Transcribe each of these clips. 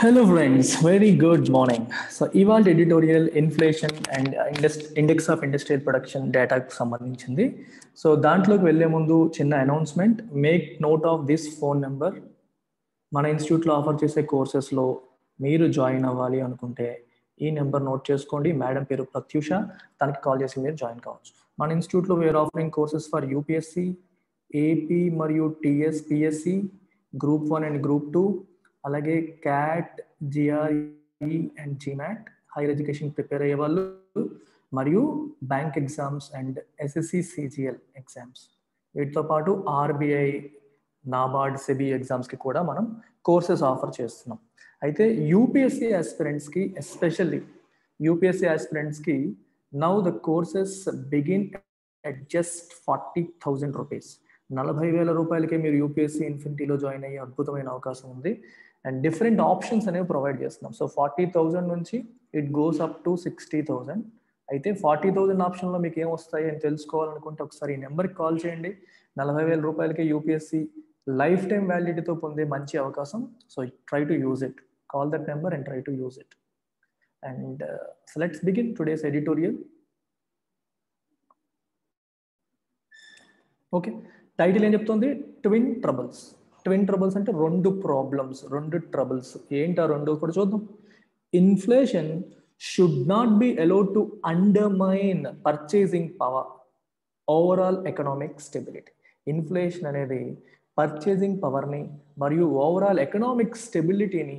Hello friends, very good morning. So ఇవాళ editorial inflation and index of industrial production డేటాకు సంబంధించింది. So దాంట్లోకి వెళ్ళే ముందు చిన్న announcement, make note of this phone number. మన ఇన్స్టిట్యూట్లో ఆఫర్ చేసే కోర్సెస్లో మీరు జాయిన్ అవ్వాలి అనుకుంటే ఈ నెంబర్ నోట్ చేసుకోండి. మేడం పేరు ప్రత్యూష, తనకి కాల్ చేసి మీరు జాయిన్ కావచ్చు. మన ఇన్స్టిట్యూట్లో we're offering courses for UPSC, AP మరియు TS, PSC, group 1 and group 2, అలాగే CAT, GRE and GMAT, higher education prepare అయ్యే వాళ్ళు, మరియు bank exams and SSC CGL exams. వీటితో పాటు ఆర్బీఐ, నాబార్డ్, సెబీ ఎగ్జామ్స్కి కూడా మనం కోర్సెస్ ఆఫర్ చేస్తున్నాం. అయితే యూపీఎస్సీ ఆస్పిరెంట్స్కి, ఎస్పెషల్లీ యూపీఎస్సీ ఆస్పిరెంట్స్కి now the courses begin at just 40,000 rupees. 40,000 రూపాయలకే మీరు యూపీఎస్సీ ఇన్ఫినిటీలో జాయిన్ అయ్యే అద్భుతమైన అవకాశం ఉంది. అండ్ డిఫరెంట్ ఆప్షన్స్ అనేవి ప్రొవైడ్ చేస్తున్నాం. సో 40,000 నుంచి ఇట్ గోస్ అప్ టు 60,000. అయితే 40,000 ఆప్షన్లో మీకు ఏం వస్తాయి అని తెలుసుకోవాలనుకుంటే ఒకసారి ఈ నెంబర్కి కాల్ చేయండి. 40,000 రూపాయలకే యూపీఎస్సీ లైఫ్ టైం వ్యాలిడిటీతో పొందే మంచి అవకాశం. So try to use it. Call that number and try to use it. And so let's begin today's editorial. Okay, title ఏం చెప్తుంది? Twin troubles. ట్విన్ ట్రబుల్స్ అంటే రెండు ప్రాబ్లమ్స్, రెండు ట్రబుల్స్. ఏంటి ఆ రెండు కూడా చూద్దాం. Inflation should not be allowed to undermine purchasing power, overall economic stability. Inflation అనేది పర్చేసింగ్ పవర్ని మరియు ఓవరాల్ ఎకనామిక్ స్టెబిలిటీని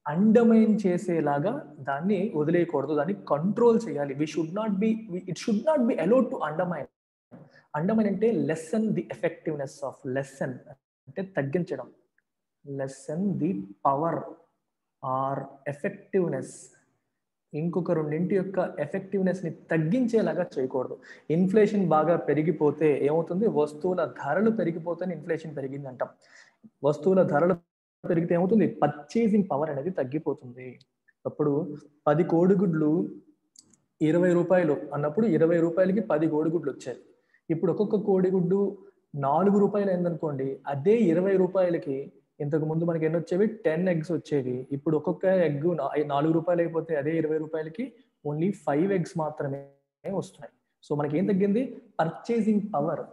అండర్మైన్ చేసేలాగా దాన్ని వదిలేయకూడదు, దాన్ని కంట్రోల్ చేయాలి. It should not be allowed to undermine. Undermine అంటే lessen the effectiveness of, lessen అంటే తగ్గించడం, lessen the power or effectiveness, ఇంకొక రెండింటి యొక్క ఎఫెక్టివ్నెస్ని తగ్గించేలాగా చేయకూడదు. ఇన్ఫ్లేషన్ బాగా పెరిగిపోతే ఏమవుతుంది? వస్తువుల ధరలు పెరిగిపోతే ఇన్ఫ్లేషన్ పెరిగింది అంటాం. వస్తువుల ధరలు పెరిగితే ఏమవుతుంది? పర్చేసింగ్ పవర్ అనేది తగ్గిపోతుంది. అప్పుడు 10 కోడిగుడ్లు 20 రూపాయలు అన్నప్పుడు 20 రూపాయలకి 10 కోడిగుడ్లు వచ్చాయి. ఇప్పుడు ఒక్కొక్క కోడిగుడ్డు 4 రూపాయలు అయిందనుకోండి, అదే 20 రూపాయలకి ఇంతకు ముందు మనకి ఎన్ని వచ్చేవి? 10 ఎగ్స్ వచ్చేవి. ఇప్పుడు ఒక్కొక్క ఎగ్ 4 రూపాయలు అయిపోతే అదే 20 రూపాయలకి ఓన్లీ 5 ఎగ్స్ మాత్రమే వస్తున్నాయి. సో మనకి ఏం తగ్గింది? Purchasing power.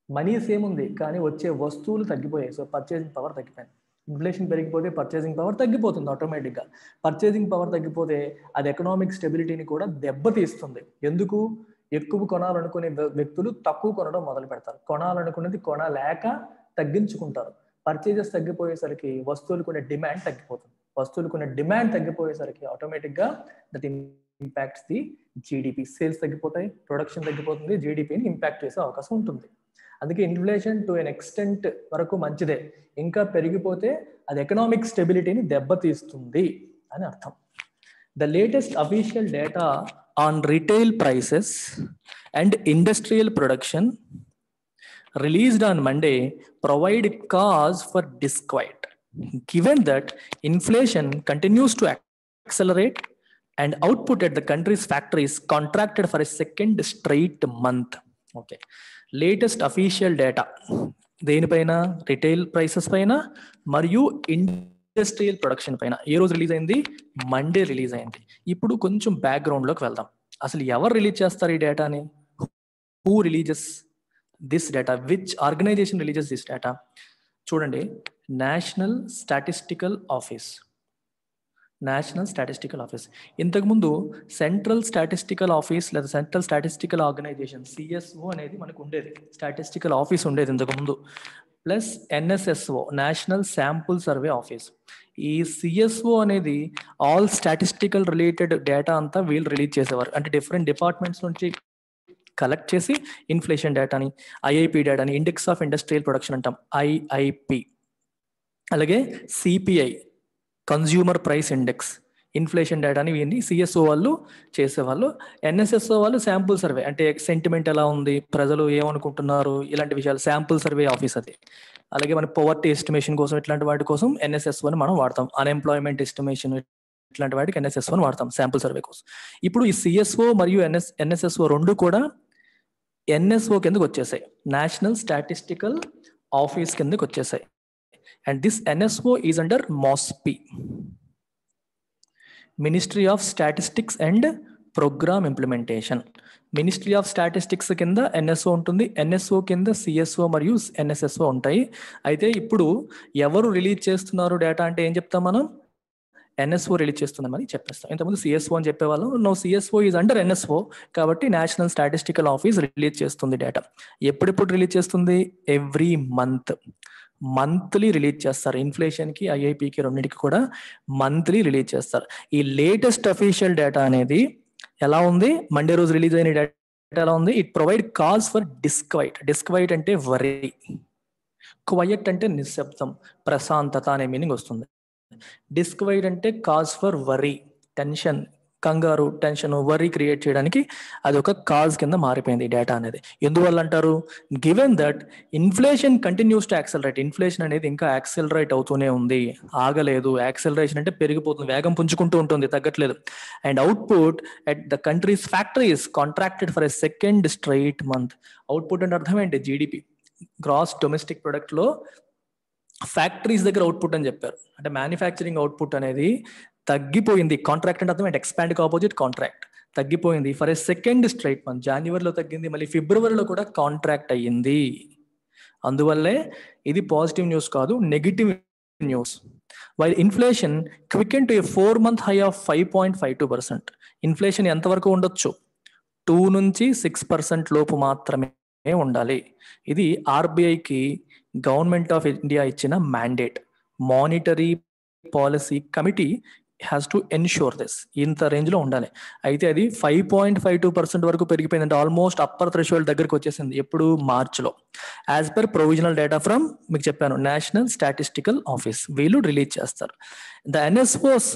మనీ సేమ్ ఉంది కానీ వచ్చే వస్తువులు తగ్గిపోయాయి. సో పర్చేసింగ్ పవర్ తగ్గిపోయింది. ఇన్ఫ్లేషన్ పెరిగిపోతే పర్చేసింగ్ పవర్ తగ్గిపోతుంది ఆటోమేటిక్గా. పర్చేసింగ్ పవర్ తగ్గిపోతే అది ఎకనామిక్ స్టెబిలిటీని కూడా దెబ్బతీస్తుంది. ఎందుకు? ఎక్కువ కొనాలనుకునే వ్యక్తులు తక్కువ కొనడం మొదలు పెడతారు. కొనాలనుకునేది కొనలేక తగ్గించుకుంటారు. పర్చేజెస్ తగ్గిపోయేసరికి వస్తువులు కొనే డిమాండ్ తగ్గిపోతుంది. వస్తువులు కొనే డిమాండ్ తగ్గిపోయేసరికి ఆటోమేటిక్గా that impacts the GDP. Sales తగ్గిపోతాయి, ప్రొడక్షన్ తగ్గిపోతుంది, జీడిపిని ఇంపాక్ట్ చేసే అవకాశం ఉంటుంది. అందుకే ఇన్ఫ్లేషన్ టు ఎన్ ఎక్స్టెంట్ వరకు మంచిదే, ఇంకా పెరిగిపోతే అది ఎకనామిక్ స్టెబిలిటీని దెబ్బతీస్తుంది అని అర్థం. The latest official data on retail prices and industrial production released on Monday provide cause for disquiet, given that inflation continues to accelerate and output at the country's factories contracted for a second straight month. Okay, latest official data దేనిపైన? Retail prices పైన మరియు industrial production పైన. ఏ రోజు release అయింది? Monday release అయింది. ఇప్పుడు కొంచెం బ్యాక్గ్రౌండ్లోకి వెళ్దాం. అసలు ఎవరు రిలీజ్ చేస్తారు ఈ డేటాని? Who releases this data? Which organisation releases this data? చూడండి, national statistical office. National statistical office. ఇంతకుముందు సెంట్రల్ స్టాటిస్టికల్ ఆఫీస్ లేదా సెంట్రల్ స్టాటిస్టికల్ ఆర్గనైజేషన్, సిఎస్ఓ అనేది మనకు ఉండేది. స్టాటిస్టికల్ ఆఫీస్ ఉండేది ఇంతకుముందు. Plus NSSO, national sample survey office. ఈ సిఎస్ఓ అనేది ఆల్ స్టాటిస్టికల్ రిలేటెడ్ డేటా అంతా వీళ్ళు రిలీజ్ చేసేవారు. అంటే డిఫరెంట్ డిపార్ట్మెంట్స్ నుంచి కలెక్ట్ చేసి ఇన్ఫ్లేషన్ డేటాని, ఐఐపి డేటాని, ఇండెక్స్ ఆఫ్ ఇండస్ట్రియల్ ప్రొడక్షన్ అంటాం, ఐఐపి. అలాగే CPI, consumer price index, inflation డేటాని ఇవన్నీ సిఎస్ఓ వాళ్ళు చేసేవాళ్ళు. ఎన్ఎస్ఎస్ఓ వాళ్ళు శాంపుల్ సర్వే, అంటే సెంటిమెంట్ ఎలా ఉంది, ప్రజలు ఏమనుకుంటున్నారు, ఇలాంటి విషయాలు శాంపుల్ సర్వే ఆఫీస్ అది. అలాగే మన పవర్టీ ఎస్టిమేషన్ కోసం ఇట్లాంటి వాటి కోసం ఎన్ఎస్ఎస్ఓ అని మనం వాడతాం. అన్ఎంప్లాయ్మెంట్ ఎస్టిమేషన్ ఇట్లాంటి వాటికి ఎన్ఎస్ఎస్ఓ అని వాడతాం శాంపుల్ సర్వే కోసం. ఇప్పుడు ఈ సిఎస్ఓ మరియు ఎన్ఎస్ఎస్ఓ రెండు కూడా ఎన్ఎస్ఓ కిందకు వచ్చేసాయి, నేషనల్ స్టాటిస్టికల్ ఆఫీస్ కిందకు వచ్చేసాయి. And this NSO is under MOSPI, Ministry of Statistics and Program Implementation. Ministry of statistics కింద ఎన్ఎస్ఓ ఉంటుంది, ఎన్ఎస్ఓ కింద సిఎస్ఓ మరియు ఎన్ఎస్ఎస్ఓ ఉంటాయి. అయితే ఇప్పుడు ఎవరు రిలీజ్ చేస్తున్నారు డేటా అంటే ఏం చెప్తాం మనం? ఎన్ఎస్ఓ రిలీజ్ చేస్తుందని చెప్పేస్తాం. ఇంతకుముందు సిఎస్ఓ అని చెప్పేవాళ్ళం. No CSO is under NSO, కాబట్టి నేషనల్ స్టాటిస్టికల్ ఆఫీస్ రిలీజ్ చేస్తుంది డేటా. ఎప్పుడెప్పుడు రిలీజ్ చేస్తుంది? ఎవ్రీ మంత్లీ రిలీజ్ చేస్తారు. ఇన్ఫ్లేషన్కి ఐఐపికి రెండింటికి కూడా మంత్లీ రిలీజ్ చేస్తారు. ఈ లేటెస్ట్ అఫీషియల్ డేటా అనేది ఎలా ఉంది? మండే రోజు రిలీజ్ అయిన డేటా ఎలా ఉంది? It provide cause for disquiet. Disquiet అంటే వరీ, క్వయట్ అంటే నిశ్శబ్దం, ప్రశాంతత అనే మీనింగ్ వస్తుంది. డిస్క్వైట్ అంటే కాజ్ ఫర్ వరీ, టెన్షన్, కంగారు, టెన్షన్, వరీ క్రియేట్ చేయడానికి అది ఒక కాజ్ కింద మారిపోయింది డేటా అనేది. ఎందువల్ల అంటారు? Given that inflation continues to accelerate. Inflation అనేది ఇంకా యాక్సెలరేట్ అవుతూనే ఉంది, ఆగలేదు. యాక్సెలరేషన్ అంటే పెరిగిపోతుంది, వేగం పుంజుకుంటూ ఉంటుంది, తగ్గట్లేదు. And output at the countries factories contracted for a second straight month. Output అంటే అర్థం ఏంటి? జీడిపి, గ్రాస్ డొమెస్టిక్ ప్రొడక్ట్ లో ఫ్యాక్టరీస్ దగ్గర అవుట్పుట్ అని చెప్పారు. అంటే మ్యానుఫ్యాక్చరింగ్ అవుట్పుట్ అనేది తగ్గిపోయింది. కాంట్రాక్ట్ అంటే అర్థం ఏంటి? Expand opposite contract. తగ్గిపోయింది for a second straight month. జనవరిలో తగ్గింది, మళ్ళీ ఫిబ్రవరిలో కూడా కాంట్రాక్ట్ అయ్యింది. అందువల్లే ఇది పాజిటివ్ న్యూస్ కాదు, negative news. While inflation quicken to a 4-month high of 5.52%. Inflation ఎంతవరకు ఉండొచ్చు? 2 నుంచి 6% లోపు మాత్రమే ఉండాలి. ఇది ఆర్బిఐకి గవర్నమెంట్ ఆఫ్ ఇండియా ఇచ్చిన mandate. Monetary policy committee has to ensure this. ఇంత రేంజ్ లో ఉండాలి. అయితే అది 5.52% వరకు పెరిగిపోయిందంటే ఆల్మోస్ట్ అప్పర్ థ్రెషోల్డ్ దగ్గరకు వచ్చేసింది. ఎప్పుడు? మార్చిలో. As per provisional data from, మీకు చెప్పాను, నేషనల్ స్టాటిస్టికల్ ఆఫీస్, వీళ్ళు రిలీజ్ చేస్తారు. The NSO's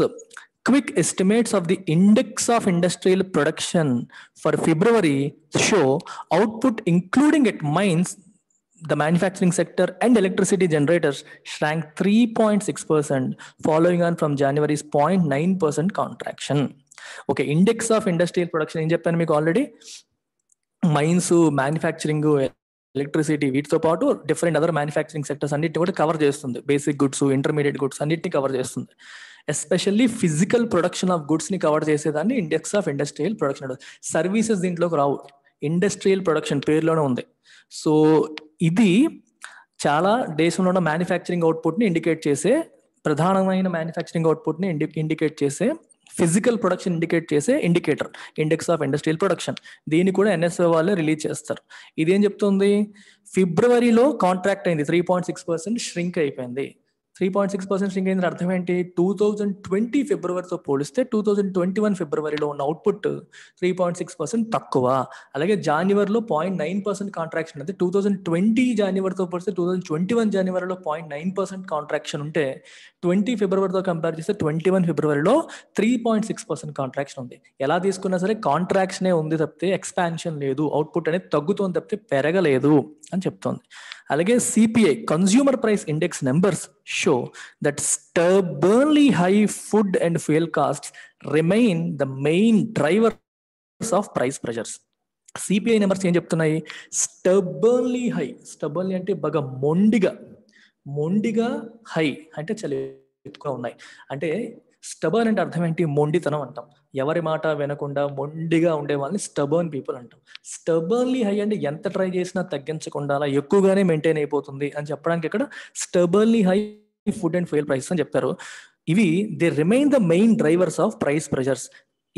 quick estimates of the index of industrial production for February show output including at mines, the manufacturing sector and electricity generators shrank 3.6%, following on from January's 0.9% contraction. Okay, index of industrial production ఏం చెప్పాను మీకు already? Mines, manufacturing, electricity, వీటితో పాటు different other manufacturing sectors అన్నిటిని కూడా cover చేస్తుంది. Basic goods, intermediate goods అన్నిటిని cover చేస్తుంది. Especially physical production of goods ని కవర్ చేసేదాన్ని index of industrial production. Services దీంట్లోకి రావు, ఇండస్ట్రియల్ ప్రొడక్షన్ పేరులోనే ఉంది. సో ఇది చాలా దేశంలో ఉన్న మ్యానుఫ్యాక్చరింగ్ అవుట్పుట్ ని ఇండికేట్ చేసే, ప్రధానమైన మ్యానుఫ్యాక్చరింగ్ అవుట్పుట్ ని ఇండికేట్ చేసే, ఫిజికల్ ప్రొడక్షన్ ఇండికేట్ చేసే indicator, index of industrial production. దీన్ని కూడా ఎన్ఎస్ఓ వాళ్ళే రిలీజ్ చేస్తారు. ఇదేం చెప్తుంది? ఫిబ్రవరిలో కాంట్రాక్ట్ అయింది, 3.6% ష్రింక్ అయిపోయింది. 3.6% ష్రింక్ అయింది అర్థం ఏంటి? 2020 ఫిబ్రవరితో పోలిస్తే 2021 ఫిబ్రవరిలో ఉన్న అవుట్పుట్ 3.6% తక్కువ. అలాగే జనవరిలో 0.9% కాంట్రాక్షన్. అంటే 2020 జనవరితో పోలిస్తే 2021 జనవరిలో 0.9% కాంట్రాక్షన్ ఉంటే 20 ఫిబ్రవరితో కంపేర్ చేస్తే 21 ఫిబ్రవరిలో 3.6% కాంట్రాక్షన్ ఉంది. ఎలా తీసుకున్నా సరే కాంట్రాక్షనే ఉంది తప్పితే ఎక్స్పాన్షన్ లేదు. అవుట్పుట్ అనేది తగ్గుతోంది తప్పితే పెరగలేదు అని చెప్తోంది. అలాగే CPI, consumer price index numbers show that stubbornly high food and fuel costs remain the main drivers of price pressures. CPI numbers ఏం చెప్తున్నాయి? స్టర్బర్న్లీ హై. స్టర్బర్న్లీ అంటే బాగా మొండిగా హై అంటే చాలా ఎక్కువ ఉన్నాయి. అంటే స్టబర్న్ అంటే అర్థం ఏంటి? మొండితనం అంటాం. ఎవరి మాట వినకుండా మొండిగా ఉండే వాళ్ళని స్టబర్న్ పీపుల్ అంటాం. స్టబర్న్లీ హై అంటే ఎంత ట్రై చేసినా తగ్గించకుండా అలా ఎక్కువగానే మెయింటైన్ అయిపోతుంది అని చెప్పడానికి ఇక్కడ stubbornly high food and fuel prices అని చెప్తారు. ఇవి they remain the main drivers of price pressures.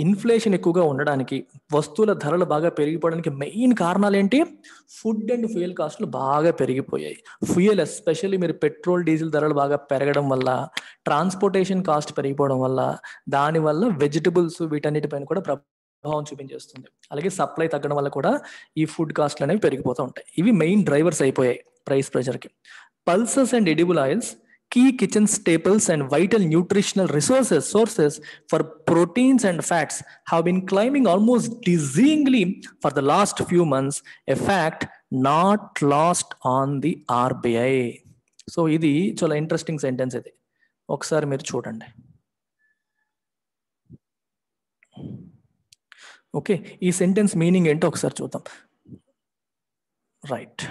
Inflation ఎక్కువగా ఉండడానికి, వస్తువుల ధరలు బాగా పెరిగిపోవడానికి మెయిన్ కారణాలు ఏంటి? ఫుడ్ అండ్ ఫ్యూయల్ కాస్ట్లు బాగా పెరిగిపోయాయి. ఫ్యూయల్ ఎస్పెషల్లీ మీరు పెట్రోల్, డీజిల్ ధరలు బాగా పెరగడం వల్ల, ట్రాన్స్పోర్టేషన్ కాస్ట్ పెరిగిపోవడం వల్ల, దానివల్ల వెజిటబుల్స్ వీటన్నిటిపైన కూడా ప్రభావం చూపించేస్తుంది. అలాగే సప్లై తగ్గడం వల్ల కూడా ఈ ఫుడ్ కాస్ట్లు అనేవి పెరిగిపోతూ ఉంటాయి. ఇవి మెయిన్ డ్రైవర్స్ అయిపోయాయి ప్రైస్ ప్రెషర్కి. Pulses and edible oils, key kitchen staples and vital nutritional sources for proteins and fats have been climbing almost dizzyingly for the last few months, a fact not lost on the RBI. So ఇది చాలా interesting sentence. ఇది ఒకసారి మీరు చూడండి. Okay, ఈ sentence meaning ఏంటో ఒకసారి చూద్దాం. రైట్.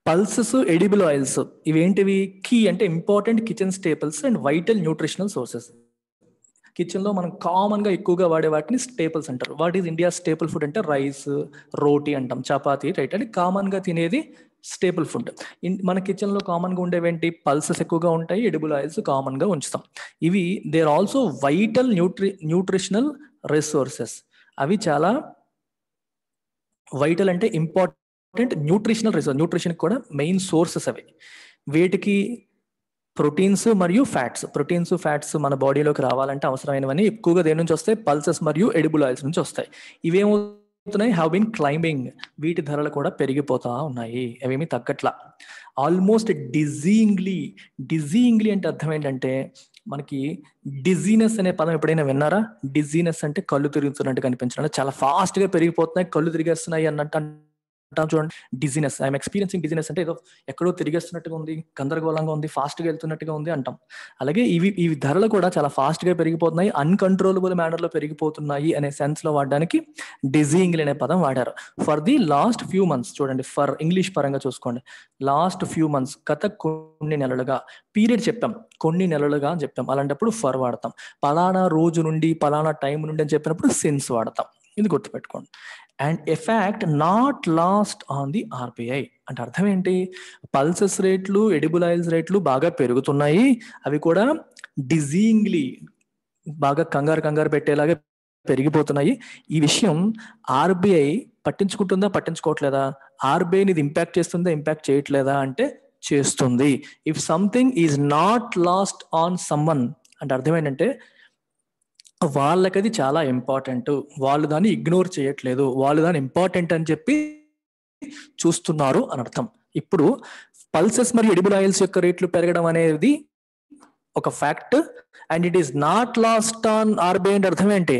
పల్సెస్, ఎడిబుల్ ఆయిల్స్ ఇవేంటివి? కీ అంటే important kitchen staples and vital nutritional sources. కిచెన్లో మనం కామన్గా ఎక్కువగా వాడే వాటిని స్టేపుల్స్ అంటారు. What is India staple food అంటే రైస్, రోటీ అంటాం, చపాతీ, రైట్, అంటే కామన్గా తినేది స్టేపుల్ ఫుడ్. మన కిచెన్లో కామన్గా ఉండేవేంటి? పల్సెస్ ఎక్కువగా ఉంటాయి, ఎడిబుల్ ఆయిల్స్ కామన్గా ఉంచుతాం. ఇవి they are also vital nutritional resources. అవి చాలా వైటల్ అంటే ఇంపార్టెంట్ న్యూట్రిషనల్ రిసోర్స్, న్యూట్రిషన్ కూడా మెయిన్ సోర్సెస్ అవి. వీటికి ప్రోటీన్స్ మరియు ఫ్యాట్స్, ఫ్యాట్స్ మన బాడీలోకి రావాలంటే అవసరమైనవన్నీ ఎక్కువగా దేని నుంచి వస్తాయి? పల్సెస్ మరియు ఎడిబుల్ ఆయిల్స్ నుంచి వస్తాయి. ఇవేమవుతున్నాయి? Have been climbing. వీటి ధరలు కూడా పెరిగిపోతా ఉన్నాయి, అవేమీ తగ్గట్లా. ఆల్మోస్ట్ డిజీయింగ్లీ అంటే అర్థం ఏంటంటే, మనకి డిజీనెస్ అనే పదం ఎప్పుడైనా విన్నారా? డిజీనెస్ అంటే కళ్ళు తిరుగుతున్నట్టు కనిపించడం, చాలా ఫాస్ట్ గా పెరిగిపోతున్నాయి, కళ్ళు తిరిగేస్తున్నాయి అన్నట్టు అంటాం చూడండి. డిజీనెస్, ఐఎమ్ ఎక్స్పీరియన్సింగ్ డిజీనెస్ అంటే ఏదో ఎక్కడో తిరిగేస్తున్నట్టుగా ఉంది, గందరగోళంగా ఉంది, ఫాస్ట్ గా వెళ్తున్నట్టుగా ఉంది అంటాం. అలాగే ఇవి ధరలు కూడా చాలా ఫాస్ట్ గా పెరిగిపోతున్నాయి, అన్కంట్రోలబుల్ మేనర్ లో పెరిగిపోతున్నాయి అనే సెన్స్ లో వాడడానికి డిజీయింగ్ అనే పదం వాడారు. For the last few months చూడండి, ఫర్ ఇంగ్లీష్ పరంగా చూసుకోండి, లాస్ట్ ఫ్యూ మంత్స్, గత కొన్ని నెలలుగా, పీరియడ్ చెప్పాం, కొన్ని నెలలుగా అని చెప్పాం, అలాంటప్పుడు ఫర్ వాడతాం. పలానా రోజు నుండి, పలానా టైం నుండి అని చెప్పినప్పుడు సిన్స్ వాడతాం. ఇది గుర్తుపెట్టుకోండి. And effect not lost on the RBI అంటే అర్థం ఏంటి? పల్సెస్ రేట్లు, ఎడిబుల్ ఆయిల్స్ రేట్లు బాగా పెరుగుతున్నాయి, అవి కూడా డిజీయింగ్లీ బాగా కంగారు పెట్టేలాగా పెరిగిపోతున్నాయి. ఈ విషయం ఆర్బిఐ పట్టించుకుంటుందా, పట్టించుకోవట్లేదా? ఆర్బిఐని ఇది ఇంపాక్ట్ చేస్తుందా, ఇంపాక్ట్ చేయట్లేదా అంటే చేస్తుంది. If something is not lost on someone అంటే అర్థం ఏంటంటే, వాళ్ళకి అది చాలా ఇంపార్టెంట్, వాళ్ళు దాన్ని ఇగ్నోర్ చేయట్లేదు, వాళ్ళు దాన్ని ఇంపార్టెంట్ అని చెప్పి చూస్తున్నారు అని అర్థం. ఇప్పుడు పల్సెస్ మరియు ఎడిబుల్ ఆయిల్స్ యొక్క రేట్లు పెరగడం అనేది ఒక fact, and it is not lost on RBI అంటే అర్థం ఏంటి?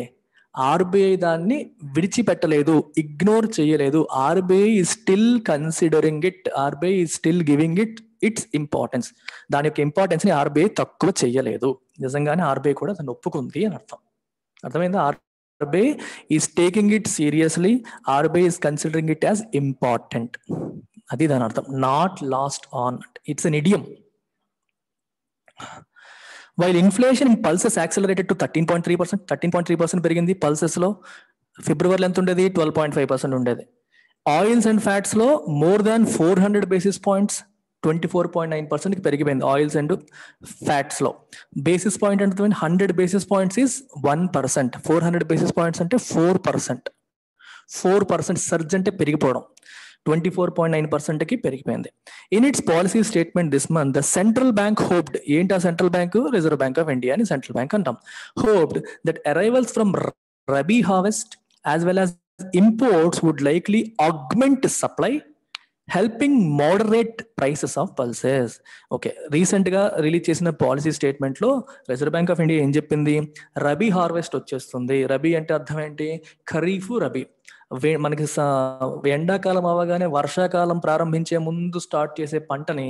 ఆర్బిఐ దాన్ని విడిచిపెట్టలేదు, ఇగ్నోర్ చేయలేదు. RBI is still considering it, RBI is still giving it its importance. దాని యొక్క ఇంపార్టెన్స్ ని ఆర్బిఐ తక్కువ చేయలేదు, నిజంగానే ఆర్బిఐ కూడా దాన్ని ఒప్పుకుంది అని అర్థం. అర్థమైందా? RBI is taking it seriously, RBI is considering it as important, అది దాని అర్థం. Not lost on, it's an idiom. While inflation in pulses accelerated to 13.3%, 13.3% పెరిగింది పల్సెస్ లో. ఫిబ్రవరిలో ఎంత ఉండేది? 12.5% ఉండేది. ఆయిల్స్ అండ్ ఫ్యాట్స్ లో మోర్ దాన్ 400 basis points, 24.9% పెరిగిపోయింది ఆయిల్స్ అండ్ ఫ్యాట్స్ లో. బేసిస్ పాయింట్ అంటే 100 basis points is 1%, 400 basis points అంటే 4%. 4% సర్జ్ అంటే పెరిగిపోవడం, 24.9% కి పెరిగిపోయింది. In it's policy statement this month, the central bank hoped, ఏంటి ఆ central bank? Reserve bank of India అని సెంట్రల్ బ్యాంక్ అంటాం. Hoped that arrivals from rabi harvest as well as imports would likely augment supply, helping moderate prices of pulses. Okay, recent గా release చేసిన policy statement లో reserve bank of India ఏం చెప్పింది? Rabi harvest వచ్చేస్తుంది. రబీ అంటే అర్థం ఏంటి? ఖరీఫ్, రబీ. మనకి ఎండాకాలం అవగానే వర్షాకాలం ప్రారంభించే ముందు స్టార్ట్ చేసే పంటని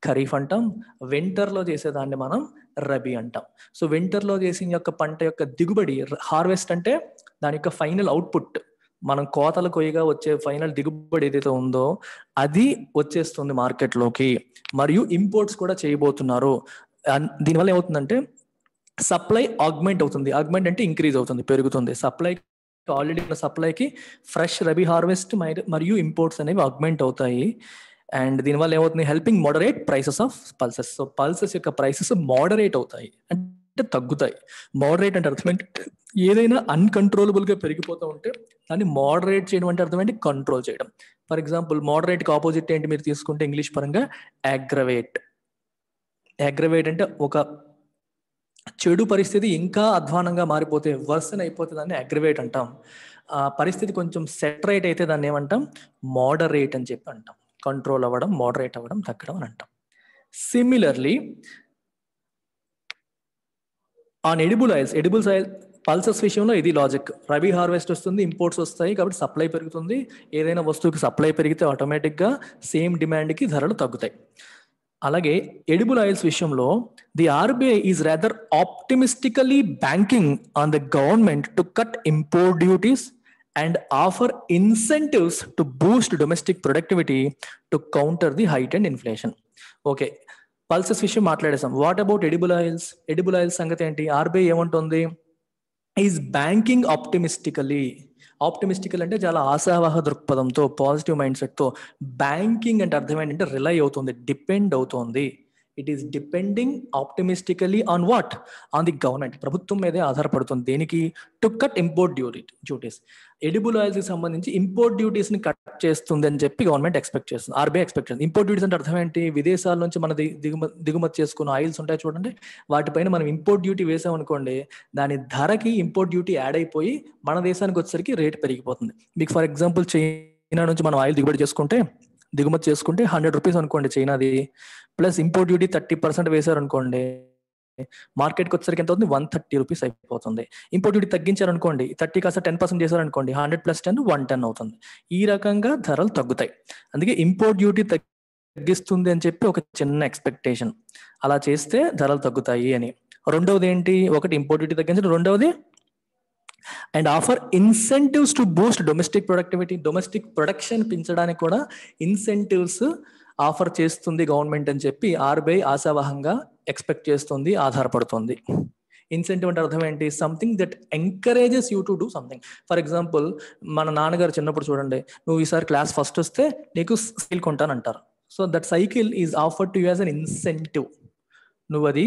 ఖరీఫ్ అంటాం, వింటర్ లో చేసేదాన్ని మనం రబీ అంటాం. సో వింటర్ లో చేసిన యొక్క పంట యొక్క దిగుబడి, హార్వెస్ట్ అంటే దాని యొక్క ఫైనల్ అవుట్పుట్, మనం కోతలు కొయ్యగా వచ్చే ఫైనల్ దిగుబడి ఏదైతే ఉందో అది వచ్చేస్తుంది మార్కెట్లోకి, మరియు ఇంపోర్ట్స్ కూడా చేయబోతున్నారు. దీనివల్ల ఏమవుతుందంటే సప్లై ఆగ్మెంట్ అవుతుంది. ఆగ్మెంట్ అంటే ఇంక్రీజ్ అవుతుంది, పెరుగుతుంది. సప్లై, ఆల్రెడీ ఉన్న సప్లైకి ఫ్రెష్ రబీ హార్వెస్ట్ మరియు ఇంపోర్ట్స్ అనేవి ఆగ్మెంట్ అవుతాయి. అండ్ దీనివల్ల ఏమవుతుంది? Helping moderate prices of pulses. So pulses యొక్క ప్రైసెస్ మోడరేట్ అవుతాయి అంటే తగ్గుతాయి. మోడరేట్ అంటే అర్థం ఏంటంటే, ఏదైనా అన్కంట్రోలబుల్ గా పెరిగిపోతూ ఉంటే దాన్ని మోడరేట్ చేయడం అంటే అర్థం ఏంటి? కంట్రోల్ చేయడం. ఫర్ ఎగ్జాంపుల్ మోడరేట్ కి ఆపోజిట్ ఏంటి మీరు తీసుకుంటే ఇంగ్లీష్ పరంగా? అగ్రవేట్. అగ్రవేట్ అంటే ఒక చెడు పరిస్థితి ఇంకా అధ్వానంగా మారిపోతే, వర్సన్ అయిపోతే దాన్ని అగ్రవేట్ అంటాం. ఆ పరిస్థితి కొంచెం సెటరేట్ అయితే దాన్ని ఏమంటాం? మోడరేట్ అని చెప్పి అంటాం. కంట్రోల్ అవ్వడం, మోడరేట్ అవ్వడం, తగ్గడం అని అంటాం. Similarly on edible oil, pulses విషయంలో ఇది లాజిక్. రబీ హార్వెస్ట్ వస్తుంది, ఇంపోర్ట్స్ వస్తాయి, కాబట్టి సప్లై పెరుగుతుంది. ఏదైనా వస్తువుకి సప్లై పెరిగితే ఆటోమేటిక్గా సేమ్ డిమాండ్కి ధరలు తగ్గుతాయి. అలాగే ఎడిబుల్ ఆయిల్స్ విషయంలో the RBI is rather optimistically banking on the government to cut import duties and offer incentives to boost domestic productivity to counter the heightened inflation. Okay, pulses విషయం మాట్లాడేసాం. What about edible oils? Edible oils సంగతి ఏంటి? RBI ఏమంటుంది? Is banking ఆప్టిమిస్టికలీ అంటే చాలా ఆశావాహ దృక్పథంతో, positive mind సెట్తో. Banking అంటే అర్థం ఏంటంటే రిలై అవుతుంది, డిపెండ్ అవుతుంది. It is depending optimistically on what? On the government. ప్రభుత్వం మీదే ఆధారపడుతుంది. దేనికి? To cut import duties. Edible ఆయిల్స్కి సంబంధించి ఇంపోర్ట్ డ్యూటీస్ని కట్ చేస్తుంది అని చెప్పి గవర్నమెంట్ ఎక్స్పెక్ట్ చేస్తుంది, ఆర్బీఐ ఎక్స్పెక్ట్ చేస్తుంది. ఇంపోర్ట్ డ్యూటీస్ అంటే అర్థం ఏంటి? విదేశాల నుంచి మన దిగుమతి చేసుకున్న ఆయిల్స్ ఉంటాయి చూడండి, వాటిపైన మనం ఇంపోర్ట్ డ్యూటీ వేసామనుకోండి, దాని ధరకి ఇంపోర్ట్ డ్యూటీ యాడ్ అయిపోయి మన దేశానికి వచ్చేసరికి రేట్ పెరిగిపోతుంది. మీకు ఫర్ ఎగ్జాంపుల్ చైనా నుంచి మనం ఆయిల్ దిగుమతి చేసుకుంటే 100 రూపీస్ అనుకోండి చైనాది, ప్లస్ ఇంపోర్ట్ డ్యూటీ 30% వేశారు అనుకోండి, మార్కెట్కి వచ్చేసరికి ఎంత అవుతుంది? 130 రూపీస్ అయిపోతుంది. ఇంపోర్ట్ డ్యూటీ తగ్గించారు అనుకోండి, 30 కాస్త 10% చేశారు అనుకోండి, 100 + 10 110 అవుతుంది. ఈ రకంగా ధరలు తగ్గుతాయి. అందుకే ఇంపోర్ట్ డ్యూటీ తగ్గిస్తుంది అని చెప్పి ఒక చిన్న ఎక్స్పెక్టేషన్, అలా చేస్తే ధరలు తగ్గుతాయి అని. రెండవది ఏంటి? ఒకటి ఇంపోర్ట్ డ్యూటీ తగ్గించడం, రెండవది and offer incentives to Boost domestic productivity. Domestic production పెంచడానికి కూడా ఇన్సెంటివ్స్ ఆఫర్ చేస్తుంది గవర్నమెంట్ అని చెప్పి ఆర్బీఐ ఆశావాహంగా ఎక్స్పెక్ట్ చేస్తుంది, ఆధారపడుతుంది. ఇన్సెంటివ్ అంటే అర్థం ఏంటి? Something that encourages you to do something. For example, మన నాన్నగారు చిన్నప్పుడు చూడండి, నువ్వు ఈసారి క్లాస్ ఫస్ట్ వస్తే నీకు సైకిల్ కొంటానంటారు. So that cycle is offered to you as an incentive. నువ్వు అది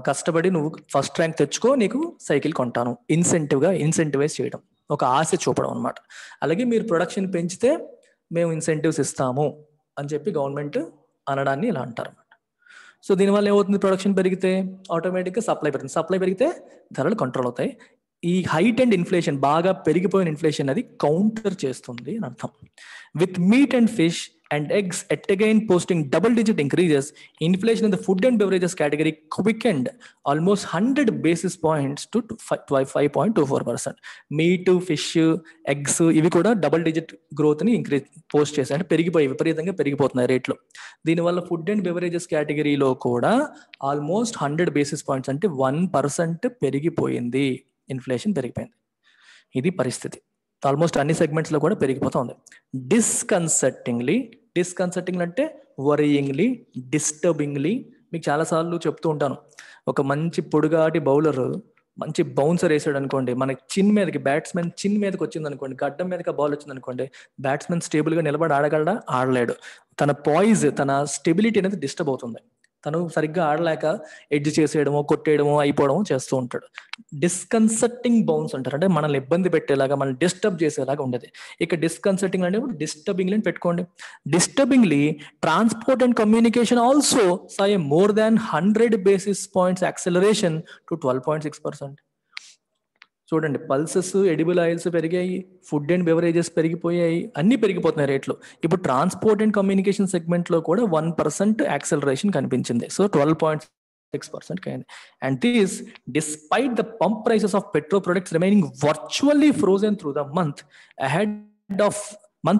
కష్టపడి నువ్వు ఫస్ట్ ర్యాంక్ తెచ్చుకో, నీకు సైకిల్ కొంటాను. ఇన్సెంటివైజ్ చేయడం, ఒక ఆశ చూపడం అనమాట. అలాగే మీరు ప్రొడక్షన్ పెంచితే మేము ఇన్సెంటివ్స్ ఇస్తాము అని చెప్పి గవర్నమెంట్ అనడాన్ని ఇలా అంటారు అనమాట. సో దీనివల్ల ఏమవుతుంది? ప్రొడక్షన్ పెరిగితే ఆటోమేటిక్గా సప్లై పెరుగుతుంది, సప్లై పెరిగితే ధరలు కంట్రోల్ అవుతాయి. ఈ హైట్ అండ్ ఇన్ఫ్లేషన్, బాగా పెరిగిపోయిన ఇన్ఫ్లేషన్ అది కౌంటర్ చేస్తుంది అని అర్థం. With meet and fish and eggs at again posting double-digit increases, inflation in the food and beverages category quickened almost 100 basis points to 5.24%. Meat, fish, eggs ఇవి కూడా double-digit growth ని increase post చేశాయి, అంటే విపరీతంగా పెరిగిపోతున్నాయి రేట్లు. దీనివల్ల ఫుడ్ అండ్ బెవరేజెస్ కేటగిరీలో కూడా ఆల్మోస్ట్ 100 basis points అంటే 1% పెరిగిపోయింది, ఇన్ఫ్లేషన్ పెరిగిపోయింది. ఇది పరిస్థితి. ఆల్మోస్ట్ అన్ని సెగ్మెంట్స్ లో కూడా పెరిగిపోతుంది. డిస్కన్సర్టింగ్లీ అంటే వరీయింగ్లీ, డిస్టర్బింగ్లీ. మీకు చాలాసార్లు చెప్తూ ఉంటాను, ఒక మంచి పొడుగాటి బౌలర్ మంచి బౌన్సర్ వేసాడు అనుకోండి, మనకి బ్యాట్స్మెన్ చిన్ మీదకి వచ్చింది అనుకోండి, గడ్డం మీదకి బాల్ వచ్చింది అనుకోండి, బ్యాట్స్మెన్ స్టేబుల్ గా నిలబడి ఆడగలడా? ఆడలేడు. తన స్టెబిలిటీ అనేది డిస్టర్బ్ అవుతుంది. తను సరిగ్గా ఆడలేక ఎడ్జ్ చేసేయడమో, కొట్టేయడమో, అయిపోవడమో చేస్తూ ఉంటాడు. డిస్కన్సర్టింగ్ బౌన్స్ అంటారు, అంటే మనల్ని ఇబ్బంది పెట్టేలాగా, మనల్ని డిస్టర్బ్ చేసేలాగా ఉండేది. ఇక డిస్కన్సర్టింగ్ అంటే డిస్టర్బింగ్లీ పెట్టుకోండి. Disturbingly transport and communication also saw a more than 100 basis points acceleration to 12.6%. చూడండి, పల్సెస్, ఎడిబుల్ ఆయిల్స్ పెరిగాయి, ఫుడ్ అండ్ బెవరేజెస్ పెరిగిపోయాయి, అన్ని పెరిగిపోతున్నాయి రేట్లు. ఇప్పుడు ట్రాన్స్పోర్ట్ అండ్ కమ్యూనికేషన్ సెగ్మెంట్ లో కూడా 1% యాక్సెలరేషన్ కనిపించింది. సో 12.6% అయింది. And this despite the pump prices of petro products remaining virtually frozen through the month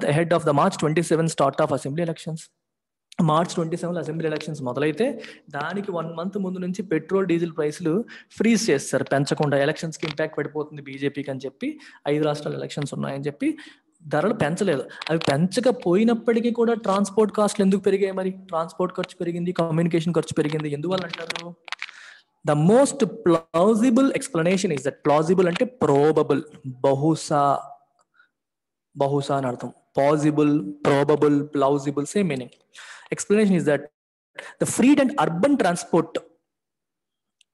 ahead of the March 27 start of assembly elections. March 27 assembly elections మొదలైతే దానికి 1 month ముందు నుంచి petrol, diesel ప్రైస్లు freeze చేస్తారు, పెంచకుండా. Elections కి impact పడిపోతుంది బీజేపీకి అని చెప్పి, 5 రాష్ట్రాల ఎలక్షన్స్ ఉన్నాయని చెప్పి ధరలు పెంచలేదు. అవి పెంచకపోయినప్పటికీ కూడా ట్రాన్స్పోర్ట్ కాస్ట్లు ఎందుకు పెరిగాయి? మరి ట్రాన్స్పోర్ట్ ఖర్చు పెరిగింది, కమ్యూనికేషన్ ఖర్చు పెరిగింది. ఎందువల్ల అంటారు? The most plausible explanation is that, plausible అంటే ప్రోబబుల్, బహుశా అని అర్థం. Possible, probable, plausible same meaning. Explanation is that the freight and urban transport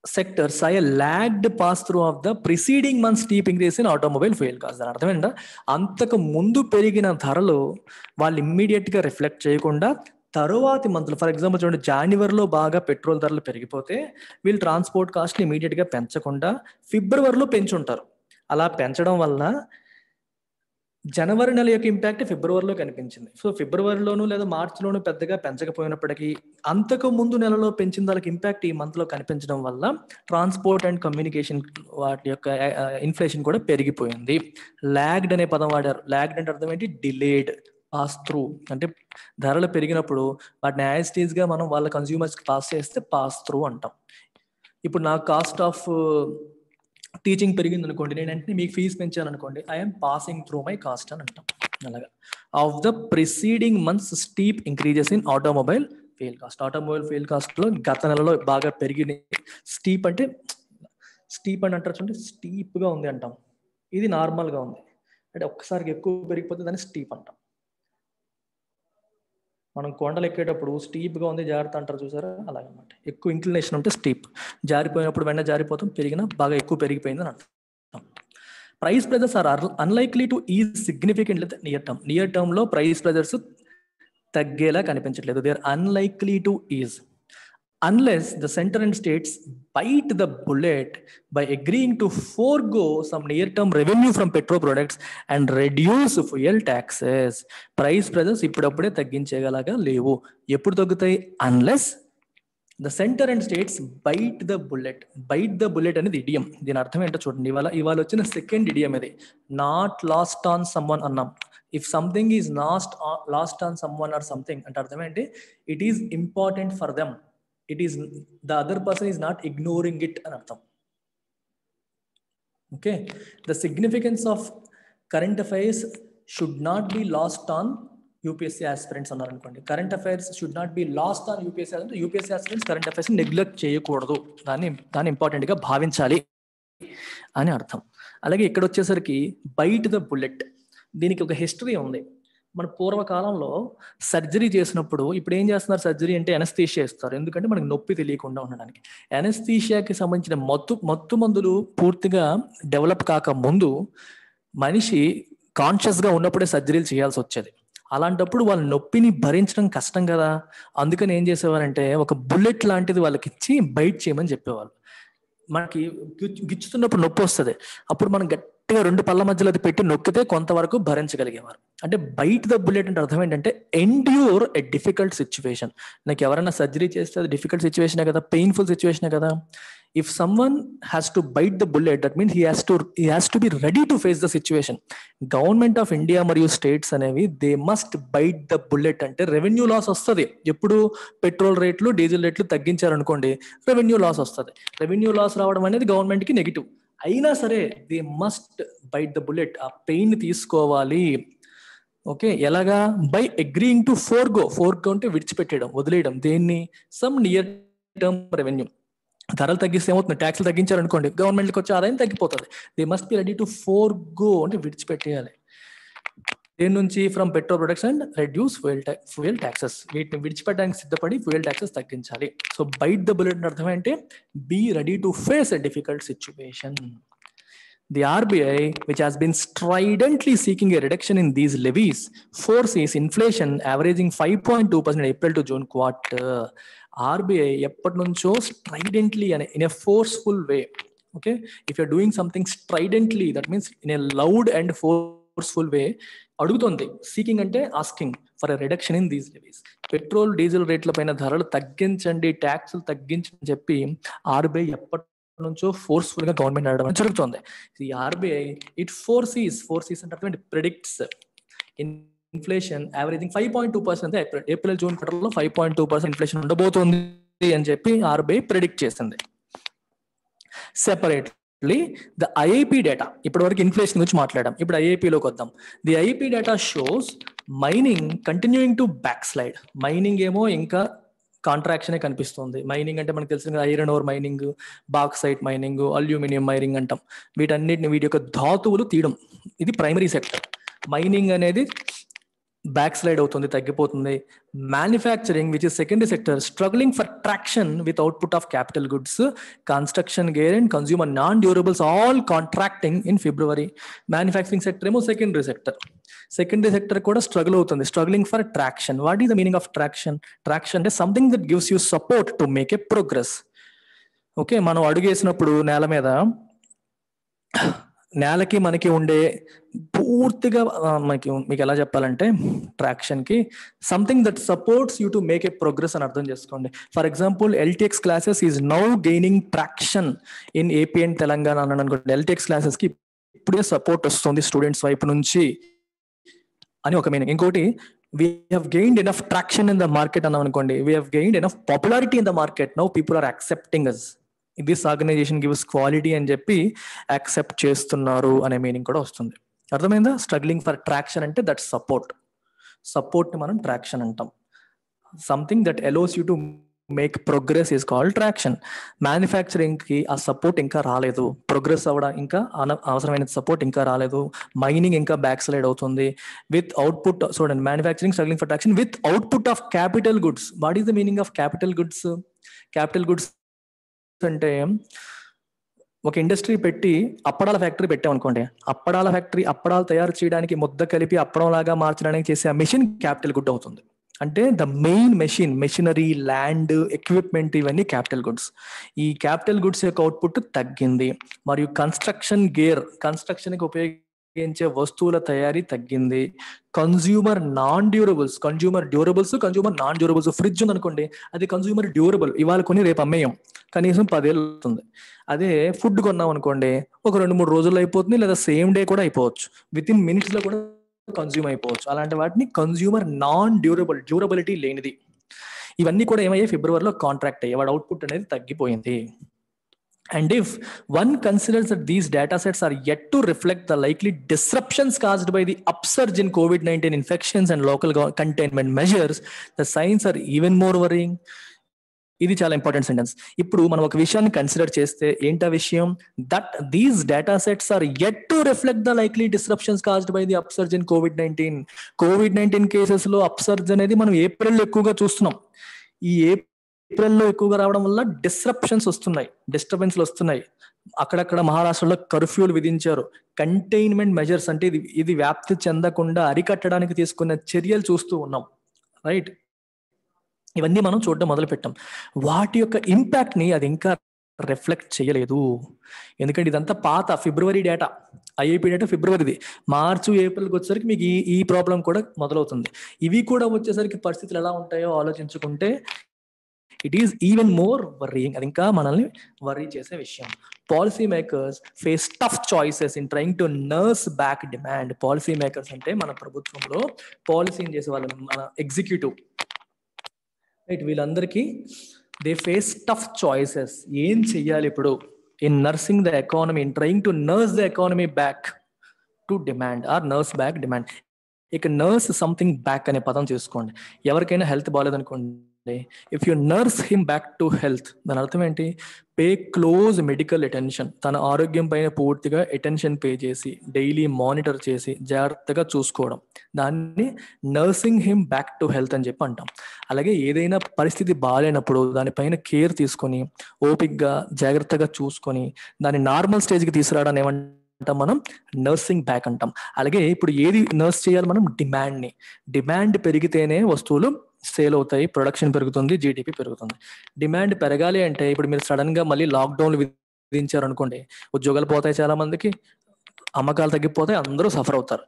sector saw a lagged pass through of the preceding month's steep increase in automobile fuel costs. దాని అర్థం ఏంటంటే, అంతకు ముందు పెరిగిన ధరలు వాళ్ళు ఇమ్మీడియట్ గా రిఫ్లెక్ట్ చేయకుండా తరువాతి మంత్లు, ఫర్ ఎగ్జాంపుల్ చూడండి, జనవరిలో బాగా పెట్రోల్ ధరలు పెరిగిపోతే వీళ్ళు ట్రాన్స్పోర్ట్ కాస్ట్ని ఇమీడియట్ గా పెంచకుండా ఫిబ్రవరిలో పెంచుంటారు. అలా పెంచడం వల్ల జనవరి నెల యొక్క ఇంపాక్ట్ ఫిబ్రవరిలో కనిపించింది. సో ఫిబ్రవరిలోను లేదా మార్చిలోను పెద్దగా పెంచకపోయినప్పటికీ అంతకు ముందు నెలలో పెంచిన దానికి ఇంపాక్ట్ ఈ మంత్ లో కనిపించడం వల్ల ట్రాన్స్పోర్ట్ అండ్ కమ్యూనికేషన్ వాటి యొక్క ఇన్ఫ్లేషన్ కూడా పెరిగిపోయింది. లాగ్డ్ అనే పదం వాడారు. లాగ్డ్ అంటే అర్థం ఏంటి? Delayed, pass through. అంటే ధరలు పెరిగినప్పుడు వాటిని యాజ్ టీజ్ గా మనం వాళ్ళ కన్స్యూమర్స్ కి పాస్ చేస్తే పాస్ త్రూ అంటాం. ఇప్పుడు నా కాస్ట్ ఆఫ్ టీచింగ్ పెరిగింది అనుకోండి, నేను వెంటనే మీకు ఫీజు పెంచాను అనుకోండి, I'm passing through my cast అని అంటాం. అలాగా of the preceding months steep increases in automobile fuel cost. Automobile fuel కాస్ట్లో గత నెలలో బాగా పెరిగింది. స్టీప్ అంటే స్టీప్ అని అంటారు చూడండి, స్టీప్గా ఉంది అంటాం. ఇది నార్మల్గా ఉంది అంటే ఒక్కసారికి ఎక్కువ పెరిగిపోతే దాన్ని స్టీప్ అంటాం. మనం కొండలు ఎక్కేటప్పుడు స్టీప్గా ఉంది జాగ్రత్త అంటారు చూసారా, అలాగనమాట. ఎక్కువ ఇంక్లినేషన్ ఉంటే స్టీప్, జారిపోయినప్పుడు వెంటనే జారిపోతాం, పెరిగినా బాగా ఎక్కువ పెరిగిపోయిందని అర్థం. Price pressures are unlikely to ease significantly near term. Near టర్మ్లో ప్రైస్ ప్రెజర్స్ తగ్గేలా కనిపించట్లేదు. They are unlikely to ease unless the center and states bite the bullet by agreeing to forego some near-term revenue from petrol products and reduce fuel taxes. Price pressures ఇప్పుడప్పుడే తగ్గించేగలగా లేవు. ఎప్పుడు తగ్గుతాయి? unless the center and states bite the bullet. bite the bullet అనేది idiom. దీని అర్థం ఏంటో చూడండి. ఇవాళ వచ్చిన సెకండ్ ఇడియం ఇది. not lost on someone అన్నాం. if something is lost on someone or something అంటే అర్థం ఏంటి? it is important for them. It is the other person is not ignoring it అని అర్థం. Okay, the significance of current affairs should not be lost on UPSC aspirants అన్నారు అనుకోండి. Current affairs should not be lost on UPSC అంటే UPSC aspirants current affairs neglect చేయకూడదు, దాన్ని ఇంపార్టెంట్గా భావించాలి అని అర్థం. అలాగే ఇక్కడ వచ్చేసరికి బైట్ ద బుల్లెట్, దీనికి ఒక హిస్టరీ ఉంది. మన పూర్వకాలంలో సర్జరీ చేసినప్పుడు, ఇప్పుడు ఏం చేస్తున్నారు సర్జరీ అంటే ఎనస్థీషియా ఇస్తారు, ఎందుకంటే మనకి నొప్పి తెలియకుండా ఉండడానికి. ఎనస్థీషియాకి సంబంధించిన మత్తు మందులు పూర్తిగా డెవలప్ కాక ముందు మనిషి కాన్షియస్గా ఉన్నప్పుడే సర్జరీలు చేయాల్సి వచ్చేది. అలాంటప్పుడు వాళ్ళ నొప్పిని భరించడం కష్టం కదా, అందుకని ఏం చేసేవారంటే ఒక బుల్లెట్ లాంటిది వాళ్ళకి ఇచ్చి బైట్ చేయమని చెప్పేవాళ్ళు. మనకి గిచ్చుతున్నప్పుడు నొప్పి వస్తుంది, అప్పుడు మనం గట్టిగా రెండు పళ్ళ మధ్యలో అది పెట్టి నొక్కితే కొంతవరకు భరించగలిగేవారు. అంటే బైట్ ద బుల్లెట్ అంటే అర్థం ఏంటంటే ఎండ్యూర్ ఎ డిఫికల్ట్ సిచ్యువేషన్. నాకు ఎవరైనా సర్జరీ చేస్తే అది డిఫికల్ట్ సిచ్యువేషనే కదా, పెయిన్ఫుల్ సిచ్యువేషనే కదా. If someone has to byte the bullet, that means he has to be ready to face the situation. Government of India మరియు స్టేట్స్ అనేవి they must byte the bullet. అంటే revenue loss వస్తుంది. ఎప్పుడు petrol రేట్లు diesel రేట్లు తగ్గించారనుకోండి, revenue loss వస్తుంది. Revenue loss రావడం అనేది గవర్నమెంట్కి నెగిటివ్. అయినా సరే they must byte the bullet, ఆ పెయిన్ తీసుకోవాలి. ఓకే, ఎలాగా? బై అగ్రీయింగ్ టు ఫోర్గో అంటే విడిచిపెట్టేయడం, వదిలేయడం. దేన్ని? Some near term revenue. ధరలు తగ్గిస్తే ఏమవుతుంది? ట్యాక్స్లు తగ్గించారనుకోండి, గవర్నమెంట్కి వచ్చే ఆదాయం తగ్గిపోతుంది. They must be ready to forgo అంటే విడిచిపెట్టేయాలి. దేని నుంచి? From petrol products and reduce fuel taxes. వీటిని విడిచిపెట్టడానికి సిద్ధపడి ఫ్యూయల్ ట్యాక్సెస్ తగ్గించాలి. సో బైట్ ద బుల్లెట్ అర్థం ఏంటి? Be ready to face a difficult situation. The RBI, which has been stridently seeking a reduction in these levies, foresees inflation averaging 5.2% April to June quarter. RBI ఎప్పటి నుంచో stridently in a forceful way. Okay, if you're doing something stridently, that means in a loud and forceful way, అడుగుతుంది. Seeking అంటే asking for a reduction in these levies. Petrol diesel రేట్ల పైన ధరలు తగ్గించండి, ట్యాక్సులు తగ్గించని చెప్పి ఆర్బీఐ ఎప్పటి నుంచో ఫోర్స్ఫుల్ గా గవర్నమెంట్ అడగడం జరుగుతుంది. ఈ ఆర్బీఐ ఇట్ ఫోర్సీస్ అంటే ప్రెడిక్ట్స్ ఇన్ఫ్లేషన్ యావరేజింగ్ 5.2%. ఏప్రిల్ జూన్ క్వార్టర్లో 5.2% ఇన్ఫ్లేషన్ ఉండబోతుంది అని చెప్పి ఆర్బీఐ ప్రెడిక్ట్ చేసింది. సెపరేట్లీ ద ఐఐపి డేటా, ఇప్పటి వరకు ఇన్ఫ్లేషన్ గురించి మాట్లాడాం, ఇప్పుడు ఐఐపిలోకి వద్దాం. The IIP data shows mining continuing to back slide. Mining ఏమో ఇంకా కాంట్రాక్షనే కనిపిస్తుంది. మైనింగ్ అంటే మనకు తెలిసిన iron ore mining, bauxite mining, aluminium mining అంటాం. వీటి యొక్క ధాతువులు తీయడం, ఇది ప్రైమరీ సెక్టర్. మైనింగ్ అనేది బ్యాక్ స్లైడ్ అవుతుంది, తగ్గిపోతుంది. Manufacturing which is secondary sector struggling for traction with output of capital goods. Construction, gear and consumer non durables all contracting in February. Manufacturing sector ఏమో secondary sector కూడా struggle అవుతుంది, struggling for traction. What is the meaning of traction? Traction అంటే something that gives you support to make a progress. Okay, మనం అడుగేసినప్పుడు నేల మీద, నేలకి మనకి ఉండే పూర్తిగా మీకు ఎలా చెప్పాలంటే ట్రాక్షన్కి something that supports you to make a progress అని అర్థం చేసుకోండి. For example LTX classes is now gaining traction in AP and Telangana అన్నాను అనుకోండి. ఎల్టీఎక్స్ క్లాసెస్కి ఇప్పుడే సపోర్ట్ వస్తుంది స్టూడెంట్స్ వైపు నుంచి అని ఒక మీనింగ్. ఇంకోటి, we have gained enough traction in the market అన్నాం అనుకోండి. we have gained enough popularity in the market, now people are accepting us. This organization gives quality అని చెప్పి యాక్సెప్ట్ చేస్తున్నారు అనే మీనింగ్ కూడా వస్తుంది. అర్థమైందా? స్ట్రగ్లింగ్ ఫర్ ట్రాక్షన్ అంటే దట్ సపోర్ట్ మనం ట్రాక్షన్ అంటాం. Something that allows you to make progress is called traction. Manufacturing కి ఆ సపోర్ట్ ఇంకా రాలేదు, ప్రోగ్రెస్ అవ్వడం ఇంకా అవసరమైన సపోర్ట్ ఇంకా రాలేదు, మైనింగ్ ఇంకా బ్యాక్ స్లైడ్ అవుతుంది. విత్ అవుట్పుట్, చూడండి, manufacturing struggling for traction with output of capital goods. What is the meaning of capital goods? Capital goods అంటే ఒక ఇండస్ట్రీ పెట్టి అప్పడాల ఫ్యాక్టరీ పెట్టామనుకోండి, అప్పడాల ఫ్యాక్టరీ అప్పడాలు తయారు చేయడానికి ముద్ద కలిపి అప్పడం లాగా మార్చడానికి చేసే ఆ మెషిన్ క్యాపిటల్ గుడ్ అవుతుంది. అంటే the main machinery, land, equipment, ఇవన్నీ క్యాపిటల్ గుడ్స్. ఈ క్యాపిటల్ గుడ్స్ యొక్క అవుట్పుట్ తగ్గింది. మరియు కన్స్ట్రక్షన్ గేర్, కన్స్ట్రక్షన్కి ఉపయోగించే వస్తువుల తయారీ తగ్గింది. Consumer non durables, consumer non durables. Fridge ఉందనుకోండి, అది కన్జ్యూమర్ డ్యూరబుల్, ఇవాళ కొని రేపు అమ్మేయం, కనీసం 10 ఏళ్ళు అవుతుంది. అదే ఫుడ్ కొన్నాం అనుకోండి, ఒక 2-3 రోజుల్లో అయిపోతుంది, లేదా సేమ్ డే కూడా అయిపోవచ్చు, విత్ ఇన్ మినిట్స్ లో కూడా కన్జ్యూమ్ అయిపోవచ్చు. అలాంటి వాటిని కన్జ్యూమర్ నాన్ డ్యూరబిలిటీ లేనిది. ఇవన్నీ కూడా ఏమయ్యాయి? ఫిబ్రవరిలో కాంట్రాక్ట్ అయ్యాయి, వాడు అవుట్పుట్ అనేది తగ్గిపోయింది. And if one considers that these data sets are yet to reflect the likely disruptions caused by the upsurge in COVID-19 infections and local containment measures, the signs are even more worrying. ఇది చాలా important sentence. ఇప్పుడు మనం ఒక విషయాన్ని consider చేస్తే ఏంటా విషయం? That these data sets are yet to reflect the likely disruptions caused by the upsurge in కోవిడ్-19 కేసెస్ లో అప్సర్జ్ అనేది మనం ఏప్రిల్లో ఎక్కువగా చూస్తున్నాం. ఈ ఏప్రిల్లో ఎక్కువగా రావడం వల్ల డిస్రప్షన్స్ వస్తున్నాయి, డిస్టర్బెన్స్లు వస్తున్నాయి. అక్కడక్కడ మహారాష్ట్రలో కర్ఫ్యూలు విధించారు. కంటైన్మెంట్ మెజర్స్ అంటే ఇది వ్యాప్తి చెందకుండా అరికట్టడానికి తీసుకున్న చర్యలు చూస్తూ ఉన్నాం, రైట్? ఇవన్నీ మనం చూడడం మొదలు పెట్టాం. వాటి యొక్క ఇంపాక్ట్ ని అది ఇంకా రిఫ్లెక్ట్ చేయలేదు. ఎందుకంటే ఇదంతా పాత ఫిబ్రవరి డేటా, ఐఐపి డేటా ఫిబ్రవరిది. మార్చు, ఏప్రిల్కి వచ్చేసరికి మీకు ఈ ప్రాబ్లం కూడా మొదలవుతుంది. ఇవి కూడా వచ్చేసరికి పరిస్థితులు ఎలా ఉంటాయో ఆలోచించుకుంటే it is even more worrying. అది ఇంకా మనల్ని వర్రీ చేసే విషయం. Policy makers face tough choices in trying to nurse back demand. Policy makers అంటే మన ప్రభుత్వంలో పాలసీని చేసే వాళ్ళు, మన ఎగ్జిక్యూటివ్, రైట్? వీళ్ళందరికీ దే ఫేస్ టఫ్ చాయిసెస్. ఏం చెయ్యాలి ఇప్పుడు in nursing the economy, in trying to nurse the economy back to demand or nurse back demand. ఇక నర్స్ సంథింగ్ బ్యాక్ అనే పదం చూసుకోండి. ఎవరికైనా హెల్త్ బాగాలేదనుకోండి, if you nurse him back to health, దాని అర్థం ఏంటి? Pay close medical attention. తన ఆరోగ్యం పైన పూర్తిగా అటెన్షన్ పే చేసి, డైలీ మానిటర్ చేసి, జాగ్రత్తగా చూసుకోవడం, దాన్ని nursing him back to health అని చెప్పి అంటాం. అలాగే ఏదైనా పరిస్థితి బాగాలేనప్పుడు దానిపైన కేర్ తీసుకొని, ఓపిక్గా జాగ్రత్తగా చూసుకొని, దాన్ని నార్మల్ స్టేజ్కి తీసుకురావడానికి ఏమంటాం మనం? నర్సింగ్ బ్యాక్ అంటాం. అలాగే ఇప్పుడు ఏది నర్స్ చేయాలి మనం? డిమాండ్ పెరిగితేనే వస్తువులు సేల్ అవుతాయి, ప్రొడక్షన్ పెరుగుతుంది, జీడిపి పెరుగుతుంది. డిమాండ్ పెరగాలి అంటే ఇప్పుడు మీరు సడన్ గా మళ్ళీ లాక్డౌన్లు విధించారు అనుకోండి, ఉద్యోగాలు పోతాయి, చాలా మందికి అమ్మకాలు తగ్గిపోతాయి, అందరూ సఫర్ అవుతారు.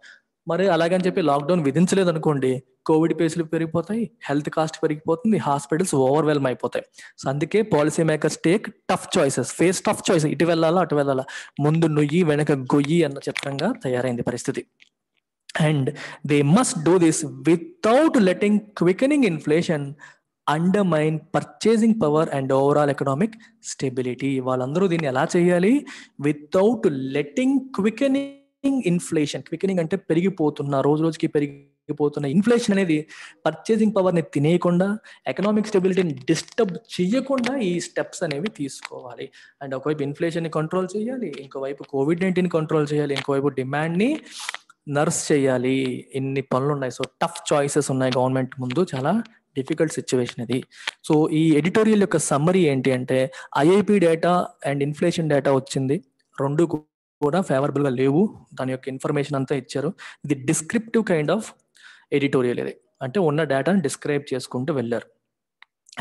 మరి అలాగని చెప్పి లాక్డౌన్ విధించలేదు అనుకోండి, కోవిడ్ కేసులు పెరిగిపోతాయి, హెల్త్ కాస్ట్ పెరిగిపోతుంది, హాస్పిటల్స్ ఓవర్వెల్మ్ అయిపోతాయి. సో అందుకే policy makers take tough choices, face tough choice. ఇటు వెళ్ళాలా అటు వెళ్ళాలా, ముందు నుయ్యి వెనక గొయ్యి అన్న చిత్రంగా తయారైంది పరిస్థితి. And they must do this without letting quickening inflation undermine purchasing power and overall economic stability. వాళ్ళందరూ దీన్ని ఎలా చేయాలి? Without letting quickening inflation. Quickening అంటే పెరిగిపోతున్న, రోజు రోజుకి పెరిగిపోతున్న ఇన్ఫ్లేషన్ అనేది పర్చేసింగ్ పవర్ ని తినేయకుండా, ఎకనామిక్ స్టెబిలిటీని డిస్టర్బ్ చేయకుండా ఈ స్టెప్స్ అనేవి తీసుకోవాలి. అండ్ ఒకవైపు ఇన్ఫ్లేషన్ ని కంట్రోల్ చేయాలి, ఇంకోవైపు కోవిడ్-19 కంట్రోల్ చేయాలి, ఇంకోవైపు డిమాండ్ ని నర్స్ చేయాలి. ఇన్ని పనులు ఉన్నాయి. సో టఫ్ చాయిసెస్ ఉన్నాయి గవర్నమెంట్ ముందు, చాలా డిఫికల్ట్ సిచ్యువేషన్ ఇది. సో ఈ ఎడిటోరియల్ యొక్క సమ్మరీ ఏంటి అంటే, IIP data and inflation data వచ్చింది, రెండు కూడా ఫేవరబుల్ గా లేవు. దాని యొక్క ఇన్ఫర్మేషన్ అంతా ఇచ్చారు. ఇది డిస్క్రిప్టివ్ కైండ్ ఆఫ్ ఎడిటోరియల్. ఇది అంటే ఉన్న డేటాను డిస్క్రైబ్ చేసుకుంటూ వెళ్ళారు.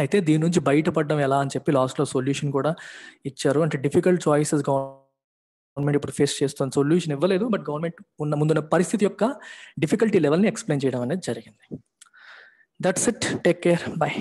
అయితే దీని నుంచి బయటపడడం ఎలా అని చెప్పి లాస్ట్ లో సొల్యూషన్ కూడా ఇచ్చారు. అంటే డిఫికల్ట్ చాయిసెస్ గవర్నమెంట్ ఇప్పుడు ఫేస్ చేస్తున్న, సొల్యూషన్ ఇవ్వలేదు, బట్ గవర్నమెంట్ ముందున్న పరిస్థితి యొక్క డిఫికల్టీ లెవెల్ని ఎక్స్ప్లెయిన్ చేయడం అనేది జరిగింది. That's it. Take care. By.